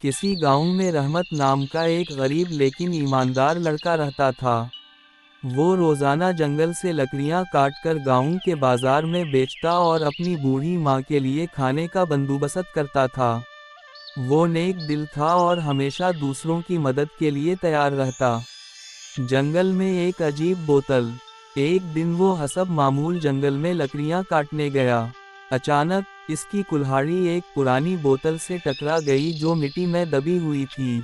کسی گاؤں میں رحمت نام کا ایک غریب لیکن ایماندار لڑکا رہتا تھا۔ وہ روزانہ جنگل سے لکڑیاں کاٹ کر گاؤں کے بازار میں بیچتا اور اپنی بوڑھی ماں کے لیے کھانے کا بندوبست کرتا تھا۔ وہ نیک دل تھا اور ہمیشہ دوسروں کی مدد کے لیے تیار رہتا۔ جنگل میں ایک عجیب بوتل۔ ایک دن وہ حسب معمول جنگل میں لکڑیاں کاٹنے گیا۔ اچانک اس کی کلہاڑی ایک پرانی بوتل سے ٹکرا گئی جو مٹی میں دبی ہوئی تھی۔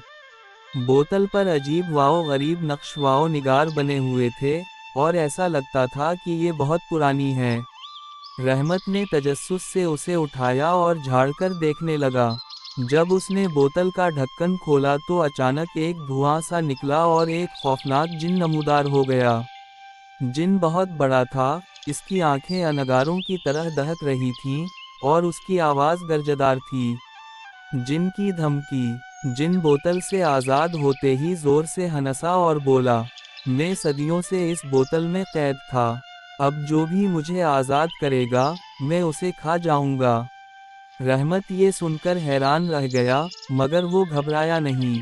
بوتل پر عجیب و غریب نقش و نگار بنے ہوئے تھے اور ایسا لگتا تھا کہ یہ بہت پرانی ہے۔ رحمت نے تجسس سے اسے اٹھایا اور جھاڑ کر دیکھنے لگا۔ جب اس نے بوتل کا ڈھکن کھولا تو اچانک ایک دھواں سا نکلا اور ایک خوفناک جن نمودار ہو گیا۔ جن بہت بڑا تھا، اس کی آنکھیں انگاروں کی طرح دہک رہی تھیں اور اس کی آواز گرجدار تھی۔ جن کی دھمکی۔ جن بوتل سے آزاد ہوتے ہی زور سے ہنسا اور بولا، میں صدیوں سے اس بوتل میں قید تھا، اب جو بھی مجھے آزاد کرے گا، میں اسے کھا جاؤں گا۔ رحمت یہ سن کر حیران رہ گیا، مگر وہ گھبرایا نہیں۔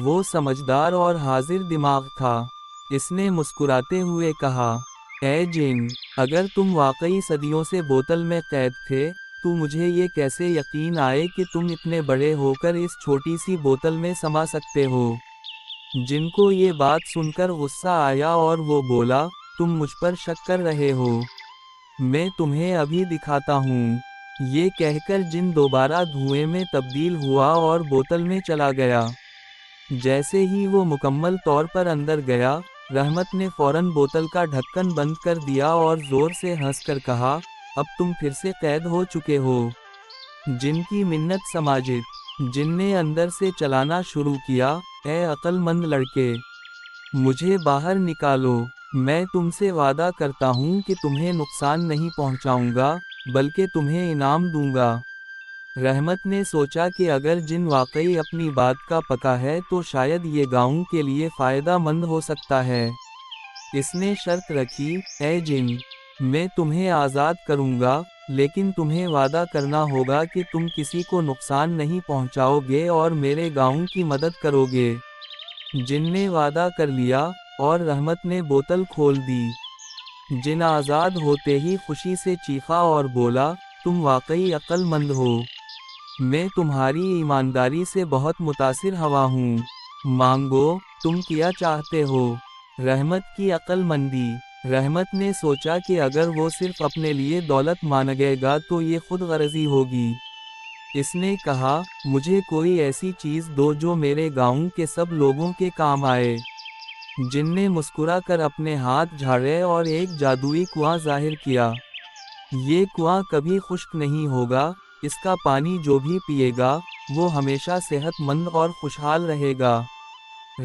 وہ سمجھدار اور حاضر دماغ تھا۔ اس نے مسکراتے ہوئے کہا، اے جن، اگر تم واقعی صدیوں سے بوتل میں قید تھے، تو مجھے یہ کیسے یقین آئے کہ تم اتنے بڑے ہو کر اس چھوٹی سی بوتل میں سما سکتے ہو؟ جن کو یہ بات سن کر غصہ آیا اور وہ بولا، تم مجھ پر شک کر رہے ہو؟ میں تمہیں ابھی دکھاتا ہوں۔ یہ کہہ کر جن دوبارہ دھوئیں میں تبدیل ہوا اور بوتل میں چلا گیا۔ جیسے ہی وہ مکمل طور پر اندر گیا، رحمت نے فوراً بوتل کا ڈھکن بند کر دیا اور زور سے ہنس کر کہا، اب تم پھر سے قید ہو چکے ہو۔ جن کی منت سماجت۔ جن نے اندر سے چلانا شروع کیا، اے عقل مند لڑکے، مجھے باہر نکالو۔ میں تم سے وعدہ کرتا ہوں کہ تمہیں نقصان نہیں پہنچاؤں گا، بلکہ تمہیں انعام دوں گا۔ رحمت نے سوچا کہ اگر جن واقعی اپنی بات کا پکا ہے تو شاید یہ گاؤں کے لیے فائدہ مند ہو سکتا ہے۔ اس نے شرط رکھی، اے جن، میں تمہیں آزاد کروں گا، لیکن تمہیں وعدہ کرنا ہوگا کہ تم کسی کو نقصان نہیں پہنچاؤ گے اور میرے گاؤں کی مدد کرو گے۔ جن نے وعدہ کر لیا، اور رحمت نے بوتل کھول دی۔ جن آزاد ہوتے ہی خوشی سے چیخا اور بولا، تم واقعی عقل مند ہو۔ میں تمہاری ایمانداری سے بہت متاثر ہوا ہوں۔ مانگو، تم کیا چاہتے ہو؟ رحمت کی عقل مندی۔ رحمت نے سوچا کہ اگر وہ صرف اپنے لیے دولت مانگے گا تو یہ خود غرضی ہوگی۔ اس نے کہا، مجھے کوئی ایسی چیز دو جو میرے گاؤں کے سب لوگوں کے کام آئے۔ جن نے مسکرا کر اپنے ہاتھ جھاڑے اور ایک جادوئی کنواں ظاہر کیا۔ یہ کنواں کبھی خشک نہیں ہوگا، اس کا پانی جو بھی پیے گا، وہ ہمیشہ صحت مند اور خوشحال رہے گا۔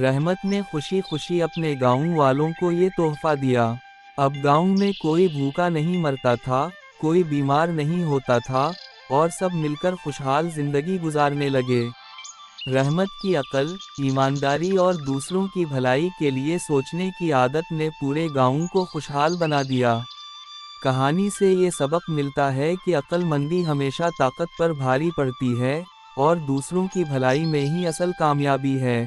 رحمت نے خوشی خوشی اپنے گاؤں والوں کو یہ تحفہ دیا۔ اب گاؤں میں کوئی بھوکا نہیں مرتا تھا، کوئی بیمار نہیں ہوتا تھا، اور سب مل کر خوشحال زندگی گزارنے لگے۔ رحمت کی عقل، ایمانداری اور دوسروں کی بھلائی کے لیے سوچنے کی عادت نے پورے گاؤں کو خوشحال بنا دیا۔ کہانی سے یہ سبق ملتا ہے کہ عقل مندی ہمیشہ طاقت پر بھاری پڑتی ہے، اور دوسروں کی بھلائی میں ہی اصل کامیابی ہے۔